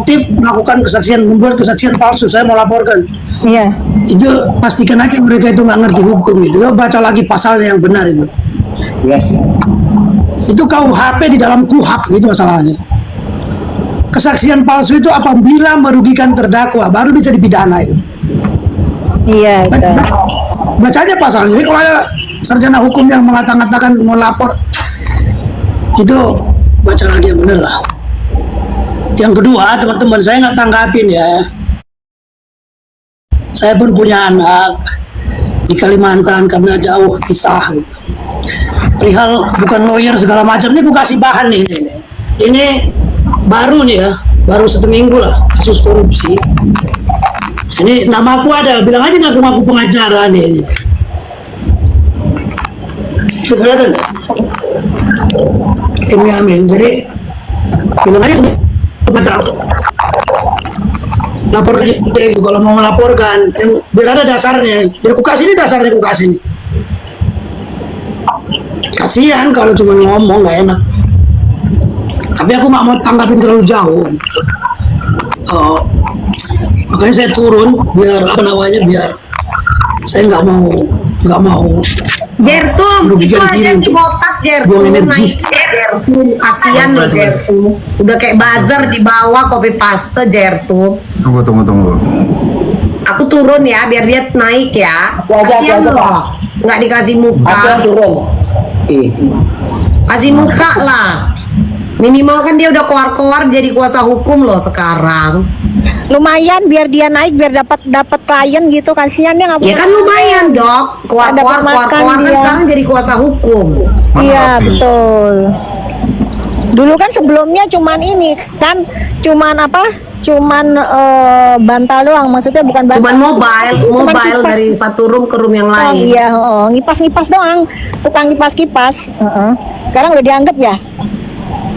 motif melakukan kesaksian, membuat kesaksian palsu, saya mau laporkan. Iya. Itu pastikan aja mereka itu nggak ngerti hukum itu. Baca lagi pasalnya yang benar itu. Yes. Itu KUHP di dalam KUHP gitu masalahnya. Kesaksian palsu itu apabila merugikan terdakwa baru bisa dipidana itu. Iya, betul. Baca aja pasalnya. Jadi kalau ada sarjana hukum yang mengatakan mau lapor, itu baca lagi yang benar lah. Yang kedua, teman-teman saya nggak tanggapin ya. Saya pun punya anak di Kalimantan karena jauh pisah gitu. Perihal bukan lawyer segala macam ini, aku kasih bahan nih. Ini baru nih ya, baru 1 minggu lah kasus korupsi. Ini nama aku ada, bilang aja ngaku-ngaku pengacara nih. Itu kelihatan nggak? Emi Amin. Jadi bilang aja pengacara. Lapor aja kalau mau melaporkan, biar ada dasarnya. Biar aku kasih ini dasarnya, aku kasih ini. Kasihan kalau cuma ngomong nggak enak. Tapi aku nggak mau tanggapin terlalu jauh. Makanya saya turun biar apa namanya, biar saya nggak mau Jertum, itu aja si botak Jertum naik Jertum, kasihan loh Jertum. Udah kayak buzzer di bawah copy paste Jertum. Tunggu. Aku turun ya biar dia naik ya. Kasihan loh, nggak dikasih muka. Turun. Kasih muka lah. Minimal kan dia udah keluar jadi kuasa hukum loh sekarang. Lumayan biar dia naik, biar dapat klien gitu. Kasihan dia nggak Ya kan lumayan dok, keluar kan sekarang jadi kuasa hukum. Iya betul. Dulu kan sebelumnya cuman ini kan, cuman bantal doang, maksudnya bukan bantal. Cuman mobile dari satu room ke room yang lain. Iya, ngipas doang, tukang kipas. Sekarang udah dianggap ya,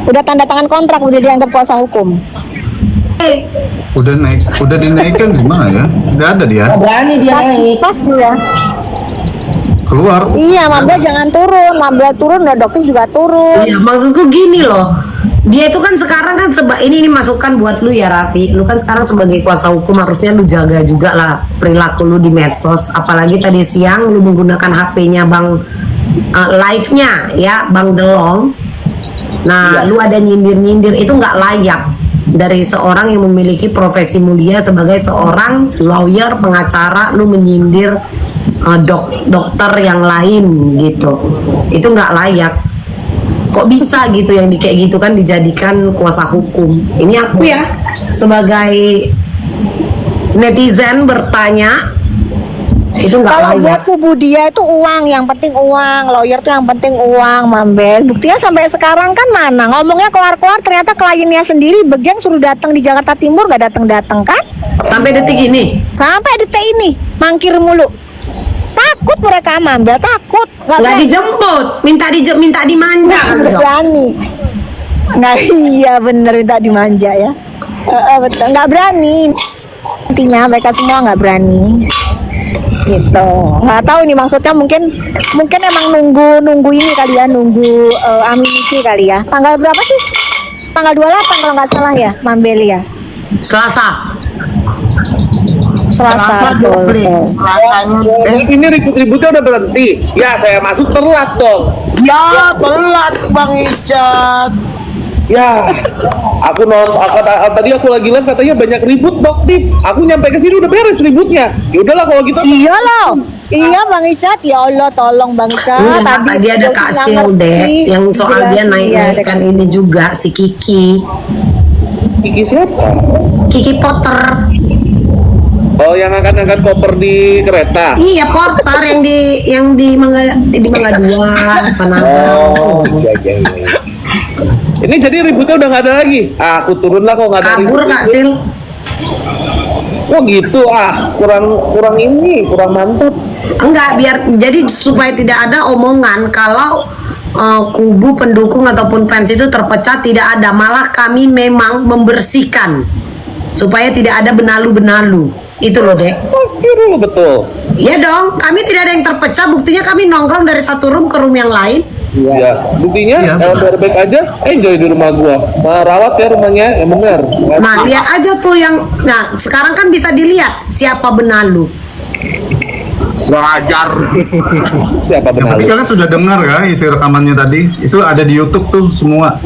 udah tanda tangan kontrak, udah dianggap kuasa hukum. Udah dinaikkan gimana ya? Nggak ada dia. Nggak berani dia naik. Kipas dia. Keluar. Iya, Mabel jangan turun. Mabel turun, udah dokter juga turun. Iya, maksudku gini loh. Dia itu kan sekarang kan ini masukan buat lu ya Raffi. Lu kan sekarang sebagai kuasa hukum harusnya lu jaga juga lah perilaku lu di medsos. Apalagi tadi siang lu menggunakan HP-nya Bang live-nya ya, Bang Delong. Nah, lu ada nyindir-nyindir, itu nggak layak dari seorang yang memiliki profesi mulia sebagai seorang lawyer, pengacara. Lu menyindir dokter yang lain gitu, itu nggak layak. Kok bisa gitu yang kayak gitu kan dijadikan kuasa hukum? Ini aku ya sebagai netizen bertanya, itu nggak Kalau layak. buat kubu dia itu uang, yang penting uang, lawyer tuh yang penting uang, Mabel. Buktinya sampai sekarang kan mana ngomongnya keluar ternyata kliennya sendiri Begeng suruh datang di Jakarta Timur, gak datang kan? Sampai detik ini. Sampai detik ini mangkir mulu. Takut mereka, Mabel, takut. Nggak dijemput, minta dimanja kan, Nggak Dok? berani. Nah iya bener, minta dimanja ya. Betul, nggak berani. Intinya mereka semua nggak berani. Gitu. Nggak tahu nih maksudnya, mungkin emang nunggu ini kali ya, nunggu amunisi kali ya. Tanggal berapa sih? Tanggal 28 kalau nggak salah ya, Mabel ya. Selasa. Selasa. Ini ribut-ributnya udah berhenti. Ya saya masuk telat dong. Ya telat Bang Icat. Ya, tadi aku lagi live katanya banyak ribut dok nih. Aku nyampe ke sini udah beres ributnya. Ya udahlah kalau gitu. Iya loh. Iya Bang Icat, ya Allah tolong Bang Icat. Tadi ada Kak Silde yang soal dia naik-naikkan ini juga si Kiki. Kiki siapa? Kiki Potter. Oh, yang angkat-angkat koper di kereta. Iya, porter yang di Mangga 2 Panangan. Oh, iya. Ini jadi ributnya udah nggak ada lagi. Aku turun lah kok nggak ada Kabur ribut. Kak Sil. Kok gitu? Kurang mantap. Enggak, biar jadi supaya tidak ada omongan kalau kubu pendukung ataupun fans itu terpecah, tidak ada. Malah kami memang membersihkan supaya tidak ada benalu-benalu. Itu loh, Dek. Betul. Iya dong, kami tidak ada yang terpecah. Buktinya kami nongkrong dari satu room ke room yang lain. Ya, buktinya Iya. baik aja, enjoy di rumah gua. Merawat ya rumahnya, yang benar. Nah, lihat aja tuh yang, nah sekarang kan bisa dilihat siapa benalu. Siapa Yang benar? penting kalian sudah dengar ya isi rekamannya tadi. Itu ada di YouTube tuh semua.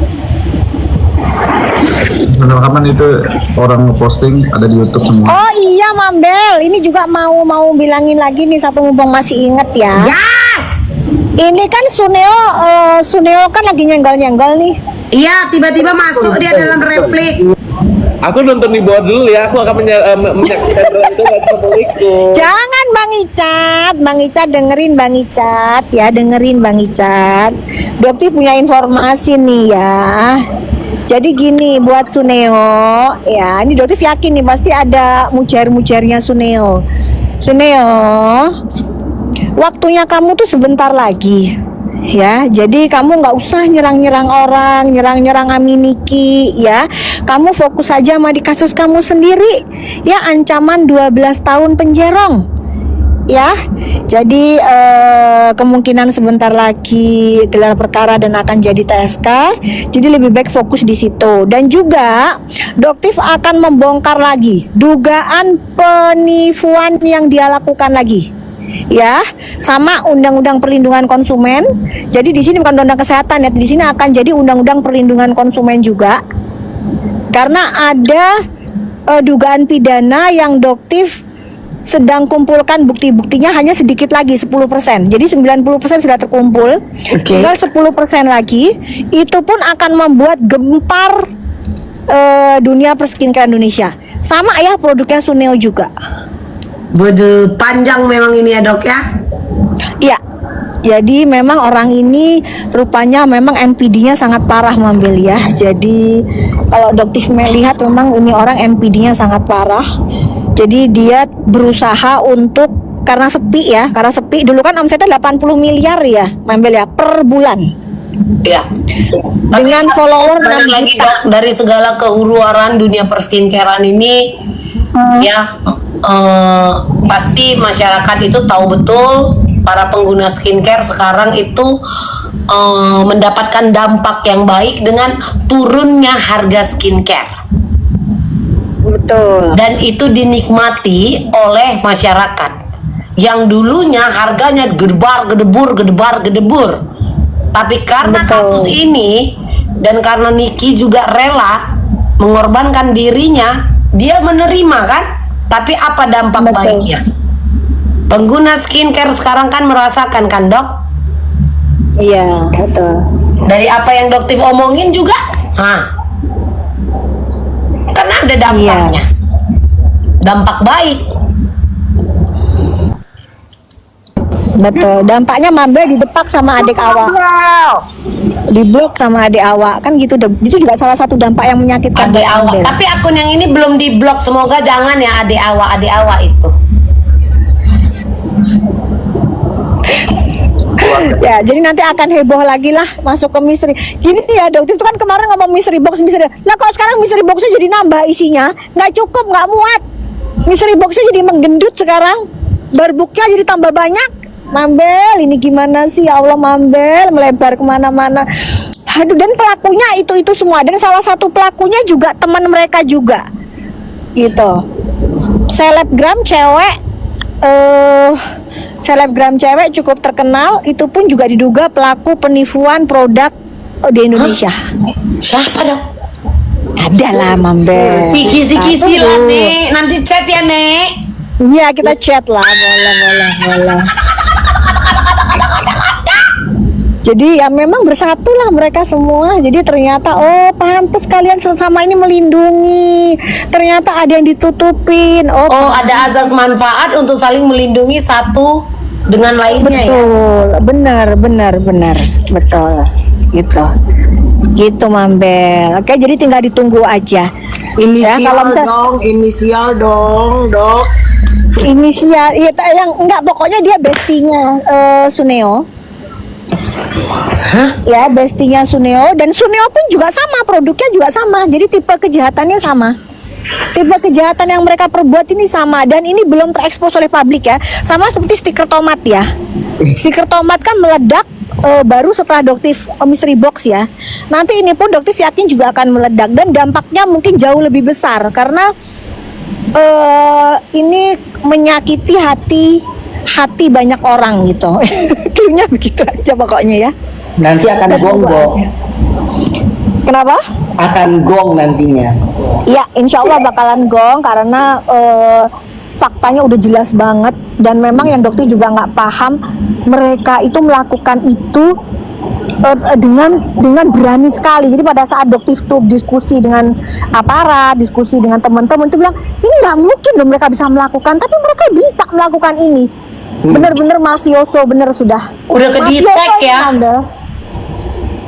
Rekaman itu orang posting ada di YouTube semua. Oh iya Mambel, ini juga mau bilangin lagi nih satu mumpung masih inget ya. Yes! Ini kan Suneo kan lagi nyenggol-nyenggol nih. Iya, tiba-tiba masuk dia dalam replik. Aku nonton di bawah dulu ya. Aku akan menyaksikan itu. Assalamualaikum. Jangan Bang Icat dengerin Bang Icat ya, dengerin Bang Icat. Dokti punya informasi nih ya. Jadi gini buat Suneo ya, ini Dokti yakin nih pasti ada mujair-mujairnya Suneo. Suneo, waktunya kamu tuh sebentar lagi. Ya, jadi kamu nggak usah nyerang-nyerang orang, nyerang-nyerang Aminiki ya. Kamu fokus aja sama di kasus kamu sendiri. Ya, ancaman 12 tahun penjerong. Ya, jadi kemungkinan sebentar lagi gelar perkara dan akan jadi TSK. Jadi lebih baik fokus di situ. Dan juga Doktif akan membongkar lagi dugaan penipuan yang dia lakukan lagi. Ya, sama undang-undang perlindungan konsumen. Jadi di sini bukan undang-undang kesehatan ya, di sini akan jadi undang-undang perlindungan konsumen juga. Karena ada dugaan pidana yang Doktif sedang kumpulkan bukti-buktinya hanya sedikit lagi 10%. Jadi 90% sudah terkumpul. Tinggal 10% lagi. Itu pun akan membuat gempar dunia perskincare Indonesia. Sama ya produknya Suneo juga. Bede panjang memang ini ya dok ya. Iya. Jadi memang orang ini rupanya memang MPD-nya sangat parah Mambel ya. Jadi kalau Doktif melihat memang ini orang MPD-nya sangat parah. Jadi dia berusaha untuk karena sepi dulu kan omsetnya 80 miliar ya Mambel ya per bulan. Ya. Dengan follower balik 6 lagi juta. dok, dari segala kehuruan dunia perskincarean ini ya pasti masyarakat itu tahu betul para pengguna skincare sekarang itu mendapatkan dampak yang baik dengan turunnya harga skincare. Betul. Dan itu dinikmati oleh masyarakat yang dulunya harganya gedebur. Tapi karena Betul. kasus ini dan karena Niki juga rela mengorbankan dirinya, dia menerima kan? Tapi apa dampak Betul. baiknya? Pengguna skincare sekarang kan merasakan kan dok? Iya, betul. Dari apa yang Doktif omongin juga, karena ada dampaknya, dampak baik. Betul. Dampaknya Mambel didepak sama adik awak. Diblok sama adik awak kan gitu. Itu juga salah satu dampak yang menyakitkan Adik buat awak. Mambel. Tapi akun yang ini belum diblok. Semoga jangan ya adik awak itu. Ya, jadi nanti akan heboh lagi lah masuk ke misteri. Gini ya, Dokter itu kan kemarin ngomong mystery box. Nah, kok sekarang mystery boxnya jadi nambah isinya? Nggak cukup, nggak muat. Mystery boxnya jadi menggendut sekarang. Barbuknya jadi tambah banyak. Mambel, ini gimana sih? Ya Allah, Mambel melebar kemana-mana. Aduh, dan pelakunya itu semua. Dan salah satu pelakunya juga teman mereka juga. Gitu. Selebgram cewek cukup terkenal, itu pun juga diduga pelaku penipuan produk di Indonesia. Siapa dok? Ada lah Mambel. Kisi lah nek. Nanti chat ya nek. Iya, kita chat lah, boleh. Jadi ya memang bersatu lah mereka semua. Jadi ternyata pantas kalian sama ini melindungi. Ternyata ada yang ditutupin. Oh, ada azas manfaat untuk saling melindungi satu dengan lainnya ya. Betul, benar, betul, gitu Mambel. Oke, jadi tinggal ditunggu aja. Inisial dong, dok. Inisial, iya, yang enggak, pokoknya dia bestinya Suneo. Ya, bestinya Suneo, dan Suneo pun juga sama, produknya juga sama. Jadi tipe kejahatannya sama. Tipe kejahatan yang mereka perbuat ini sama, dan ini belum terekspos oleh publik ya. Sama seperti stiker tomat ya. Stiker tomat kan meledak baru setelah Doktif Mystery Box ya. Nanti ini pun Doktif yakin juga akan meledak dan dampaknya mungkin jauh lebih besar karena ini menyakiti hati banyak orang gitu. Kayaknya begitu aja pokoknya ya. Nanti akan gong, Dok. Kenapa? Akan gong nantinya. Ya, insya Allah bakalan gong karena faktanya udah jelas banget dan memang yang dokter juga nggak paham mereka itu melakukan itu dengan berani sekali. Jadi pada saat dokter tuh diskusi dengan aparat, diskusi dengan teman-teman itu bilang ini nggak mungkin loh mereka bisa melakukan, tapi mereka bisa melakukan ini. Bener-bener mafioso, bener sudah. Udah kedetek ya.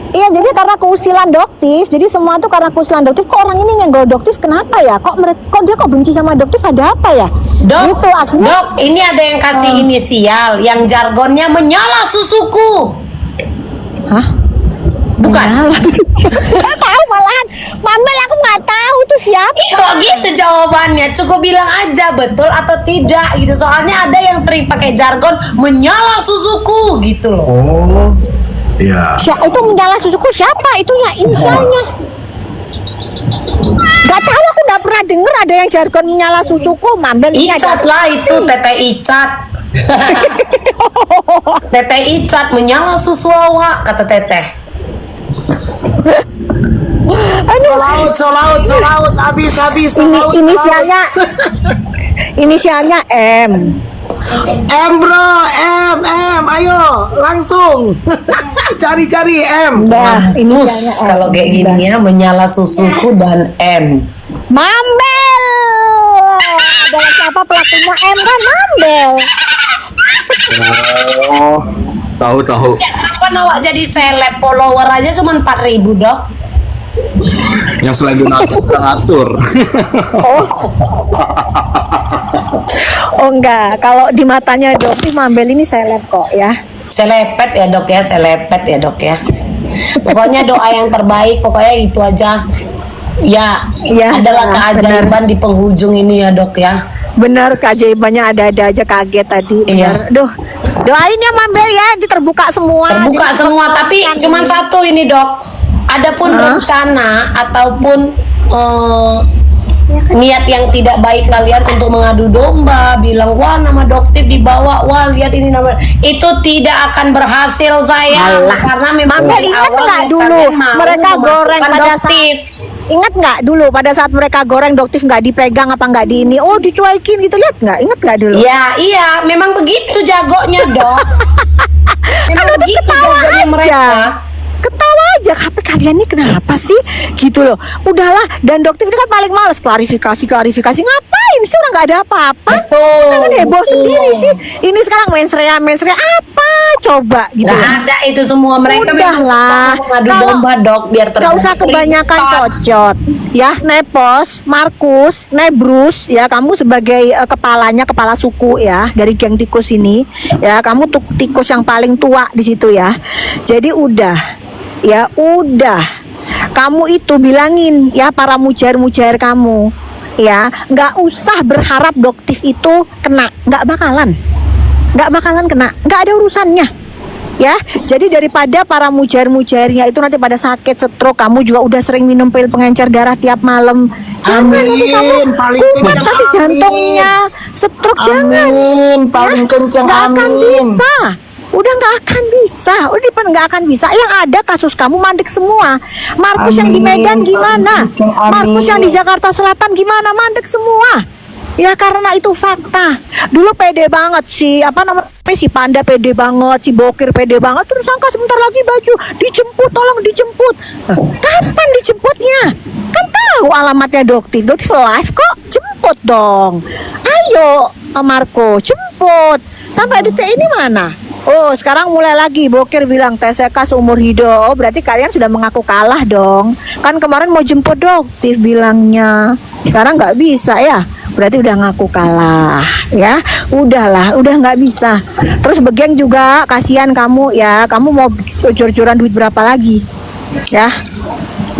Iya, jadi karena keusilan Doktif, jadi semua tuh karena keusilan Doktif. Kok orang ini nyenggol Doktif, kenapa ya? Kok dia benci sama Doktif, ada apa ya? Dok, Gitu, akhirnya, Dok, ini ada yang kasih inisial, yang jargonnya menyala susuku. Hah? Bukan? Saya tahu malahan, Mamel aku nggak tahu tuh siapa. Ih, kok gitu jawabannya? Cukup bilang aja betul atau tidak gitu. Soalnya ada yang sering pakai jargon menyala susuku gitu loh. Oh, iya. Itu menyala susuku siapa? Itunya inisialnya. Gak tahu, aku nggak pernah denger ada yang jargon menyala susuku. Mamel ini Icat ada. lah itu, Teteh Icat. Teteh Icat menyala susu awak, kata Teteh. Solaut, habis. Inisialnya inisialnya M. M bro, M, ayo langsung cari M. Udah, Mampus inisialnya M. kalau kayak gini ya, menyala susuku dan M. Mambel. Adalah siapa pelakunya M kan Mambel. Oh, tahu. Kenapa awak jadi seleb, follower aja cuma 4.000 Dok? Yang selain donatur. Oh enggak, kalau di matanya Doktif Mambel ini seleb kok ya. Selepet ya Dok ya, selepet ya Dok ya. Pokoknya doa yang terbaik, pokoknya itu aja. Ya, Ya, adalah keajaiban benar. di penghujung ini ya Dok ya. Bener, keajaibannya ada-ada aja, kaget tadi. Iya. Bener. Duh, doain ya Mambel ya, nanti terbuka semua. Terbuka Jadi semua, semua tapi kan cuman ini. satu ini Dok. Adapun rencana ataupun niat yang tidak baik kalian untuk mengadu domba, bilang wah nama Doktif dibawa, wah lihat ini nama, itu tidak akan berhasil sayang. Alah. Karena memang Mambel dari ingat awal nggak kalian dulu mau mereka goreng memasukkan pada Doktif. Ingat nggak dulu pada saat mereka goreng Doktif nggak dipegang apa nggak di ini? Oh dicuekin gitu, lihat nggak? Ingat nggak dulu? Ya iya, memang begitu jagonya Dok. Memang Doktif begitu ketawa jagonya aja. mereka. Ketawa aja, HP kalian ini kenapa sih? Gitu loh. Udahlah, dan Doktif ini kan paling males klarifikasi. Ngapain sih, orang nggak ada apa-apa? Betul, Kan heboh betul. sendiri sih. Ini sekarang mensrea apa? Coba gitu. Nggak ada itu semua, mereka memang Udahlah. suka mengadu Kalau- domba Dok biar Gak usah kebanyakan cocot ya, Nepos, Markus, Nebrus ya, kamu sebagai kepala suku ya dari geng tikus ini ya, kamu tuh tikus yang paling tua di situ ya. Jadi udah kamu itu bilangin ya para mujair kamu ya, nggak usah berharap Doktif itu kena, nggak bakalan kena, nggak ada urusannya ya. Jadi daripada para mujair-mujairnya itu nanti pada sakit stroke, kamu juga udah sering minum pil pengencer darah tiap malam, jangan nanti kamu paling kumat kencang, nanti jantungnya stroke, jangan paling kencang, nggak akan bisa, udah nggak akan bisa. Yang ada kasus kamu mandek semua. Markus yang di Medan gimana? Markus yang di Jakarta Selatan gimana? Mandek semua. Ya karena itu fakta. Dulu pede banget si si Panda pede banget, si Bokir pede banget. Terus sangka sebentar lagi baju dijemput, tolong dijemput. Kapan dijemputnya? Kan tahu alamatnya Doktif live kok. Jemput dong. Ayo Marco, jemput. Sampai detik ini mana? Oh, sekarang mulai lagi Bokir bilang TSK seumur hidup. Oh, berarti kalian sudah mengaku kalah dong. Kan kemarin mau jemput Doktif bilangnya. Sekarang nggak bisa ya. Berarti udah ngaku kalah ya. Udahlah, udah nggak bisa. Terus Begeng juga kasihan kamu ya. Kamu mau jor-joran duit berapa lagi? Ya.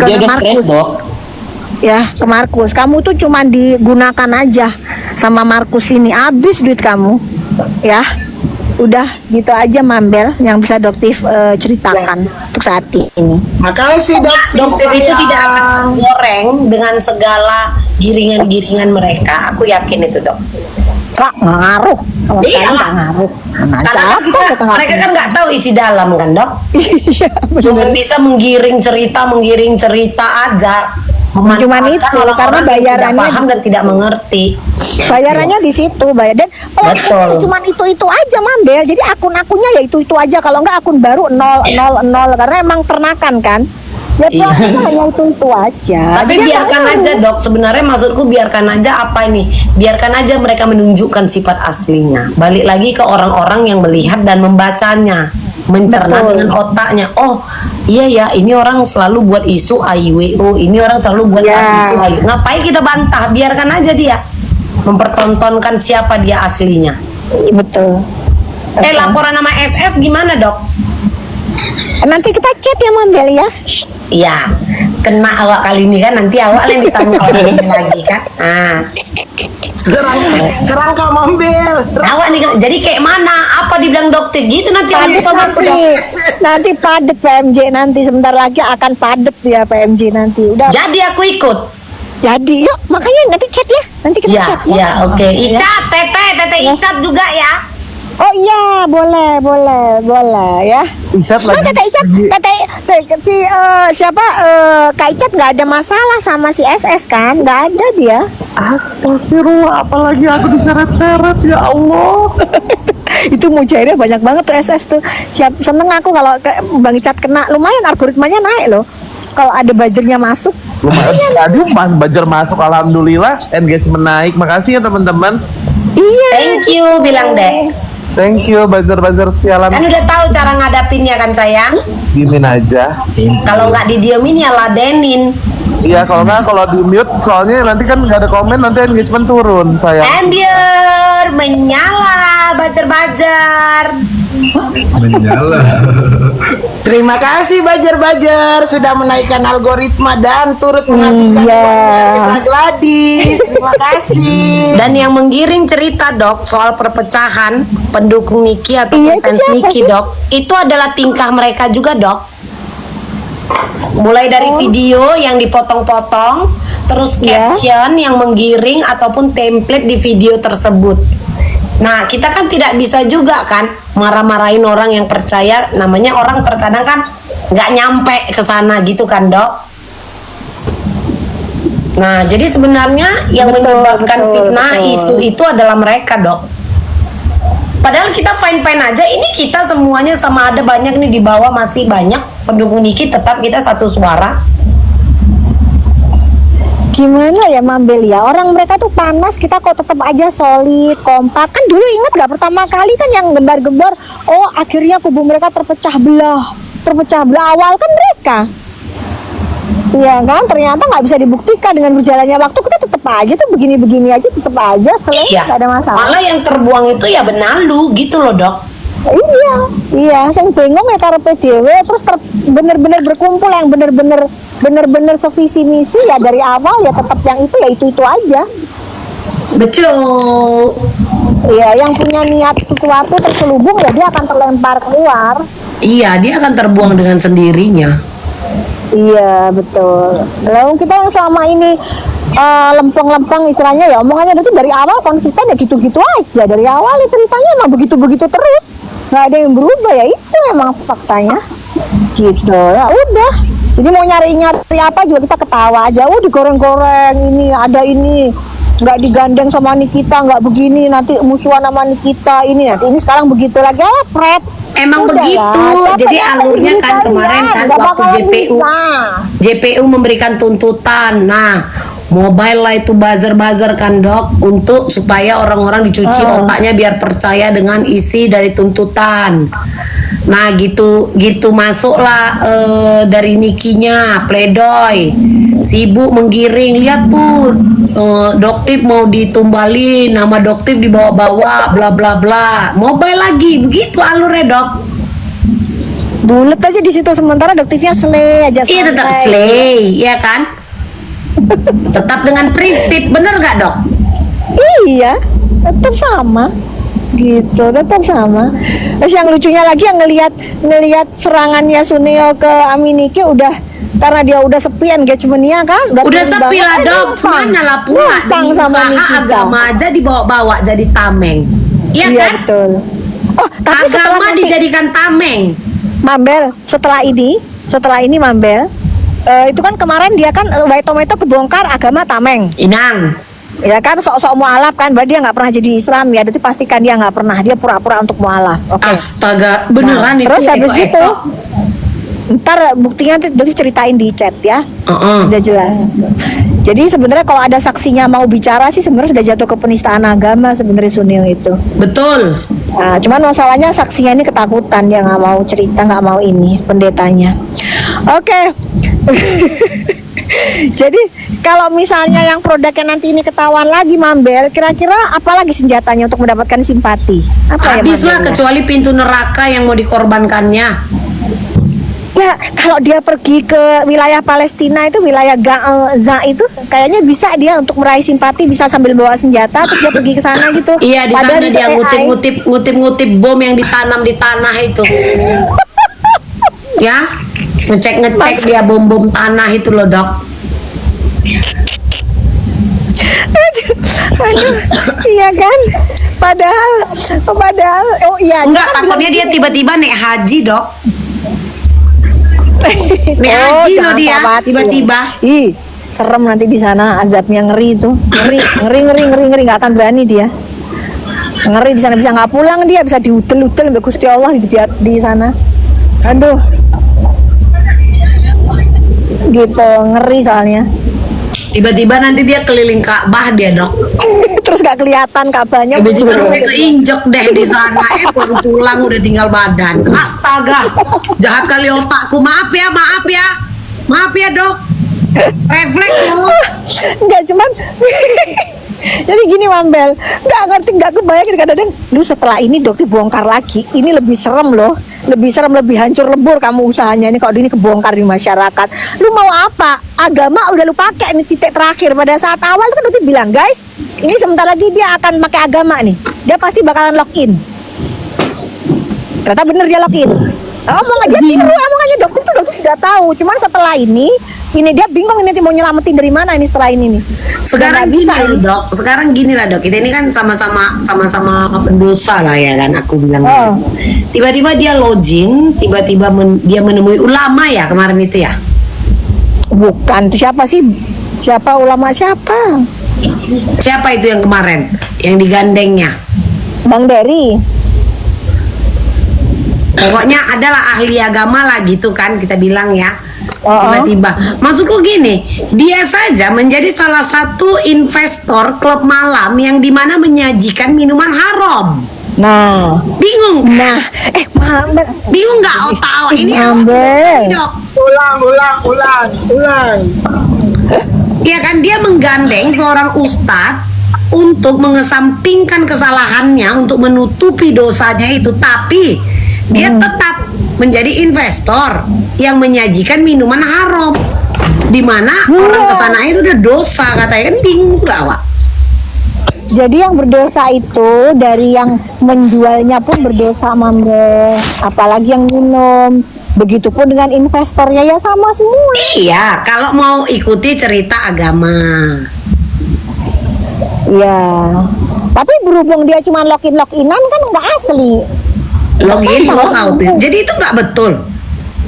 Dia udah stres, Dok. Ya, ke Markus. Kamu tuh cuman digunakan aja sama Markus ini. Habis duit kamu. Ya. Udah gitu aja Mambel yang bisa Doktif ceritakan untuk saat ini. Makasih Dokter itu tidak akan goreng dengan segala giringan-giringan mereka. Aku yakin itu, Dok. Kak ngaruh, sama sekali Iya. nggak ngaruh. Nah, Karena mereka kan nggak tahu isi dalam kan, Dok. Iya, Cuma bisa menggiring cerita aja. Cuman itu, Memanfaatkan karena orang-orang yang bayarannya tidak paham dan tidak mengerti. bayarannya di situ bayar dan Betul. cuman itu aja Mambel. Jadi akun-akunnya ya itu aja, kalau enggak akun baru 000 karena emang ternakan kan. Ya Iya. prosesnya hanya itu aja. Tapi Jadi biarkan nggak aja, Dok. Sebenarnya maksudku biarkan aja apa ini? Biarkan aja mereka menunjukkan sifat aslinya. Balik lagi ke orang-orang yang melihat dan membacanya, mencerna Betul. dengan otaknya. Oh, iya ya, ini orang selalu buat isu AIWO, ini orang selalu buat Ya. isu AIWO. Ngapain kita bantah? Biarkan aja dia mempertontonkan siapa dia aslinya. Betul. Laporan nama SS gimana, Dok? Nanti kita chat ya Mambel ya. Iya, kena awak kali ini kan, nanti awak yang ditanya orang ini lagi kan. serang Kak Mambel. Awak nih, jadi kayak mana? Apa dibilang Doktif gitu nanti orang Padet komen aku, Dok. nanti padet PMJ nanti sebentar lagi akan padet ya PMJ nanti. Udah Jadi aku ikut. jadi yuk makanya nanti chat ya. Nanti kita Ya, chat ya, oke. Ya. Icat, Tete Icat juga ya. Oh iya, boleh ya. Icat Oh, Tete Icat, siapa Kak Icat nggak ada masalah sama si SS kan? Nggak ada dia. Astagfirullah, apalagi aku diseret-seret ya Allah. Itu mujairnya banyak banget tuh SS tuh. Seneng aku kalau Bang Icat kena, lumayan algoritmanya naik loh. Kalau ada buzzer-nya masuk. Lumayan tadi pas Bajar masuk, alhamdulillah engagement naik. Makasih ya teman-teman. Iya. Thank you, bilang deh. Thank you Bajar sialan. Kan udah tahu cara ngadapinnya kan sayang. Dimin aja. Kalau nggak didiemin ya ladenin. Iya, kalau nggak, kalau di mute soalnya nanti kan nggak ada komen, nanti engagement turun saya. Ambiar menyala, bajar. Menyala. Terima kasih Bajar sudah menaikkan algoritma dan turut menghabiskan Iya. Desa Gladys. Terima kasih. Dan yang menggiring cerita, Dok, soal perpecahan pendukung Niki atau Iya, itu fans siapa Niki, sih? Dok, itu adalah tingkah mereka juga, Dok. Mulai dari video yang dipotong-potong, terus Ya. caption yang menggiring ataupun template di video tersebut. Nah, kita kan tidak bisa juga kan marah-marahin orang yang percaya, namanya orang terkadang kan nggak nyampe ke sana gitu kan, Dok. Nah, jadi sebenarnya yang Betul, menyebabkan betul, fitnah betul. isu itu adalah mereka, Dok. Padahal kita fine-fine aja. Ini kita semuanya sama, ada banyak nih di bawah masih banyak pendukung Niki, tetap kita satu suara. Gimana ya Mambel ya, orang mereka tuh panas, kita kok tetap aja solid, kompak. Kan dulu ingat gak pertama kali kan yang gembar-gembar, oh akhirnya kubu mereka terpecah belah awal kan mereka. Iya kan, ternyata nggak bisa dibuktikan dengan berjalannya waktu, kita tetap aja tuh begini-begini aja, tetap aja selesai, Iya. nggak ada masalah. Malah yang terbuang itu ya benalu gitu loh, Dok. Iya, saya bingung ya karo PDW, terus bener-bener berkumpul yang bener-bener sevisi misi ya dari awal ya tetap yang itu aja. Betul. Iya, yang punya niat sesuatu terselubung ya dia akan terlempar keluar. Iya, dia akan terbuang dengan sendirinya. Iya, betul. Lalu kita yang selama ini lempeng-lempeng istilahnya ya omongannya itu dari awal konsisten ya gitu-gitu aja. Dari awal ya ceritanya emang begitu-begitu terus. Nggak ada yang berubah ya itu emang faktanya. Gitu. Ya udah. Jadi mau nyari-nyari apa juga kita ketawa aja. Oh digoreng-goreng ini, ada ini. Nggak digandeng sama Nikita, nggak begini. Nanti musuhan sama Nikita ini. Nanti ini sekarang begitu lagi. Ya, Fred. Emang Udah begitu. lah, Jadi capek-capek alurnya gini kan kemarin kalian, kan nggak waktu bakalan JPU. bisa. JPU memberikan tuntutan. Nah, mobile lah itu buzzer-buzzer kan, Dok, untuk supaya orang-orang dicuci otaknya biar percaya dengan isi dari tuntutan. Nah, gitu masuklah dari Nikinya pledoi. Sibuk menggiring, lihat tuh Doktif mau ditumbalin, nama Doktif dibawa-bawa, bla bla bla. Mobile lagi, begitu alurnya, Dok. Bulet aja di situ sementara Doktifnya slay aja. Iya tetap santai. slay, ya kan? Tetap dengan prinsip, bener gak, Dok? Iya, tetap sama. gitu, tetap sama. Terus yang lucunya lagi yang ngelihat serangannya Sunil ke Aminike udah, karena dia udah sepi engagementnya kan, Udah keren sepi lah banget. dok, cuman lah pula Numpang di sama usaha Nikita. agama aja dibawa-bawa jadi tameng. Iya Iya kan? betul. Oh tapi setelah Agama nanti dijadikan tameng. Mambel, setelah ini Mambel, itu kan kemarin dia kan White Tomato kebongkar agama tameng. Inang. Ya kan sok-sok mualaf kan, berarti dia nggak pernah jadi Islam ya. Jadi pastikan dia nggak pernah, dia pura-pura untuk mualaf. Oke. Astaga, beneran Nah, itu. terus habis Eko-eko. gitu, ntar buktinya nanti ceritain di chat ya. Udah jelas. Jadi sebenarnya kalau ada saksinya mau bicara sih sebenarnya sudah jatuh ke penistaan agama sebenarnya Sunil itu. Betul. Nah, cuman masalahnya saksinya ini ketakutan, dia nggak mau cerita, nggak mau ini pendetanya. Oke. Jadi kalau misalnya yang produknya nanti ini ketahuan lagi Mambel, kira-kira apa lagi senjatanya untuk mendapatkan simpati? Apa Habislah ya, Mambel, ya? kecuali pintu neraka yang mau dikorbankannya. Ya, kalau dia pergi ke wilayah Palestina itu, wilayah Gaza itu, kayaknya bisa dia untuk meraih simpati, bisa sambil bawa senjata, terus dia pergi ke sana gitu. Iya, di Padahal sana itu dia AI. ngutip bom yang ditanam di tanah itu. Ya, ngecek dia bom tanah itu loh dok. Aduh, iya kan? Padahal, oh iya. Enggak, kan takutnya dia bilang- tiba-tiba naik haji dok. Naik Oh, haji loh jangan dia, khawatir. tiba-tiba. Ih, serem nanti di sana, azabnya ngeri itu. Ngeri, nggak akan berani dia. Ngeri di sana, bisa nggak pulang dia, bisa diutel-utel sampai Gusti Allah di sana. Aduh. Gitu, ngeri soalnya. Tiba-tiba nanti dia keliling Ka'bah dia dok. Terus gak kelihatan Ka'bahnya. Habis itu rupanya keinjek deh di sana. Pulang-pulang udah tinggal badan. Astaga, jahat kali otakku. Maaf ya dok. Refleks lu. Enggak, cuman jadi gini Mambel, nggak ngerti, nggak kebayang kadang-kadang lu setelah ini dok dibongkar lagi, ini lebih serem loh, lebih hancur lebur kamu usahanya ini kalau ini kebongkar di masyarakat. Lu mau apa? Agama udah lu pakai ini titik terakhir. Pada saat awal tuh kan dokter bilang guys, ini sebentar lagi dia akan pakai agama nih, dia pasti bakalan login. Ternyata bener dia login. Omong aja tiru, emang aja dokter sudah tahu. Cuman setelah ini dia bingung ini mau nyelamatin dari mana ini setelah ini nih. Sekarang Udah nggak gini bisa lah ini. dok. Sekarang gini lah dok. Kita ini kan sama-sama pendosa lah ya kan. Aku bilang. Oh. Tiba-tiba dia login. Tiba-tiba dia menemui ulama ya kemarin itu ya. Bukan, itu siapa sih? Siapa ulama siapa? Siapa itu yang kemarin? Yang digandengnya? Bang Dery. Pokoknya adalah ahli agama lah gitu kan kita bilang ya. Oh. Tiba-tiba. Maksudku gini, dia saja menjadi salah satu investor klub malam yang dimana menyajikan minuman haram. Nah, Bingung? nah, Mambel. Bingung nggak otak ini? Mambel. Dok. Ulang. Iya kan dia menggandeng seorang ustadz untuk mengesampingkan kesalahannya untuk menutupi dosanya itu, tapi dia tetap menjadi investor yang menyajikan minuman haram, di mana orang kesana itu udah dosa katanya, kan bingung nggak Wak? Jadi yang berdosa itu dari yang menjualnya pun berdosa Mambel. Apalagi yang minum. Begitupun dengan investornya ya sama semua. Iya, kalau mau ikuti cerita agama. Iya. Tapi berhubung dia cuma loginan kan nggak asli. Login, log out. Jadi itu nggak betul.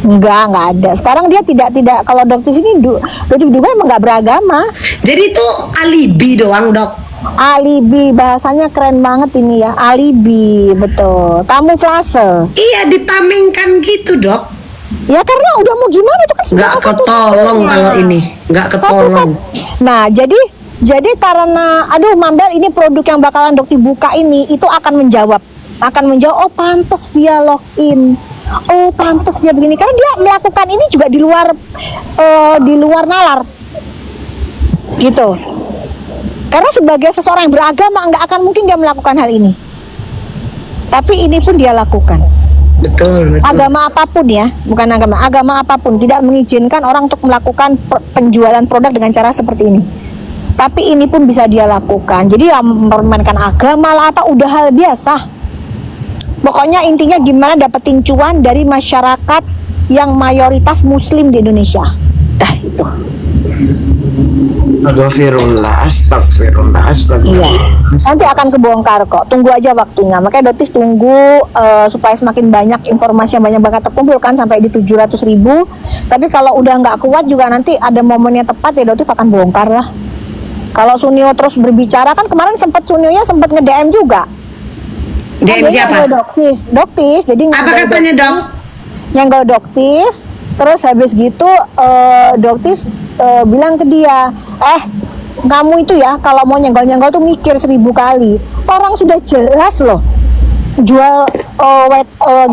Nggak ada. Sekarang dia tidak kalau dokter ini dokter juga emang nggak beragama. Jadi itu alibi doang dok. Alibi, bahasanya keren banget ini ya. Alibi, betul. Kamuflase. Iya, ditamengkan gitu dok. Ya karena udah mau gimana itu kan Nggak ketolong kalau ini, nggak ketolong. Nah, jadi karena aduh Mambel ini produk yang bakalan dokter buka ini itu akan menjawab oh pantas dia login. Oh pantas dia begini karena dia melakukan ini juga di luar nalar. Gitu. Karena sebagai seseorang yang beragama nggak akan mungkin dia melakukan hal ini. Tapi ini pun dia lakukan. Betul. Agama apapun ya, bukan agama apapun tidak mengizinkan orang untuk melakukan penjualan produk dengan cara seperti ini. Tapi ini pun bisa dia lakukan. Jadi mempermainkan agama lah apa udah hal biasa. Pokoknya intinya gimana dapetin cuan dari masyarakat yang mayoritas muslim di Indonesia. Dah itu. Astagfirullah, astagfirullah, astagfirullah. Iya. Nanti akan kebongkar kok. Tunggu aja waktunya. Makanya Dotis tunggu supaya semakin banyak informasi yang banyak banget terkumpulkan sampai di 700.000. Tapi kalau udah nggak kuat juga nanti ada momennya tepat ya Dotis akan bongkar lah. Kalau Sunio terus berbicara kan kemarin Sunionya sempat nge-DM juga. DM Dia siapa? nyenggol Doktis. Jadi Apa nyenggol katanya dong? nyenggol Doktis. Terus habis gitu Doktis bilang ke dia, kamu itu ya kalau mau nyenggol-nyenggol tuh mikir 1000 kali. Orang sudah jelas loh jual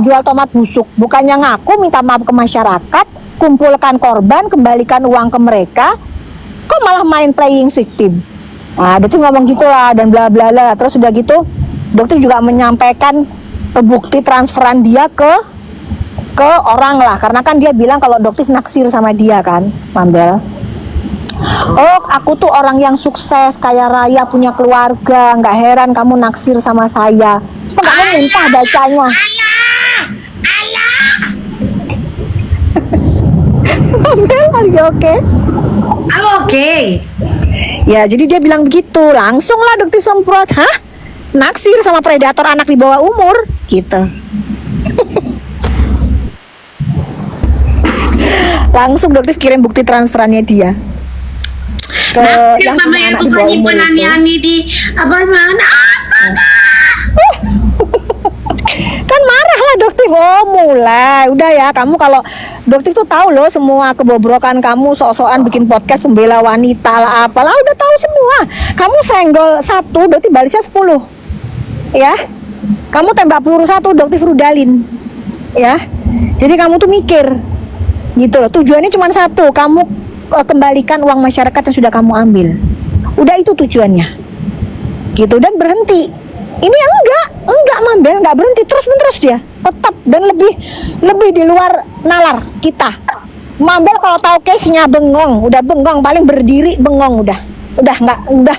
jual tomat busuk, bukannya ngaku minta maaf ke masyarakat, kumpulkan korban, kembalikan uang ke mereka, kok malah main playing victim. Nah, dia tuh ngomong gitulah dan bla bla bla. Terus udah gitu, dokter juga menyampaikan bukti transferan dia ke orang lah, karena kan dia bilang kalau dokter naksir sama dia kan, Mambel. Oh, aku tuh orang yang sukses, kaya raya, punya keluarga, nggak heran kamu naksir sama saya. Kok nggak minta bacanya? Mambel, are you okay? Oke. Ya, jadi dia bilang begitu, langsung lah dokter semprot, naksir sama predator anak di bawah umur, gitu. Langsung dokter kirim bukti transferannya dia. Naksir sama yang anak di suka bawah umur nyimpen itu. ani-ani di apartemen. Astaga. Kan marah lah dokter. Oh mulai, udah ya kamu kalau dokter tuh tahu loh semua kebobrokan kamu, sok-sokan bikin podcast pembela wanita lah apalah, udah tahu semua. Kamu senggol 1, dokter balasnya 10. Ya. Kamu tembak peluru 1, dokter rudalin. Ya. Jadi kamu tuh mikir. Gitu loh. Tujuannya cuma 1, kamu kembalikan uang masyarakat yang sudah kamu ambil. Udah itu tujuannya. Gitu dan berhenti. Ini enggak Mambel, enggak berhenti, terus-menerus dia. Tetap dan lebih di luar nalar kita. Mambel kalau tahu case-nya bengong, udah bengong, paling berdiri bengong udah. Udah.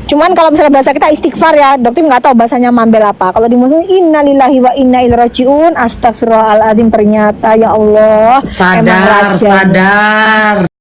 Cuman kalau misalnya bahasa kita istighfar ya, dokter nggak tahu bahasanya Mambel apa. Kalau di muslim innalillahi wa inna ilaihi rajiun, astagfirullahaladzim, ternyata ya Allah emang Sadar, raja. sadar.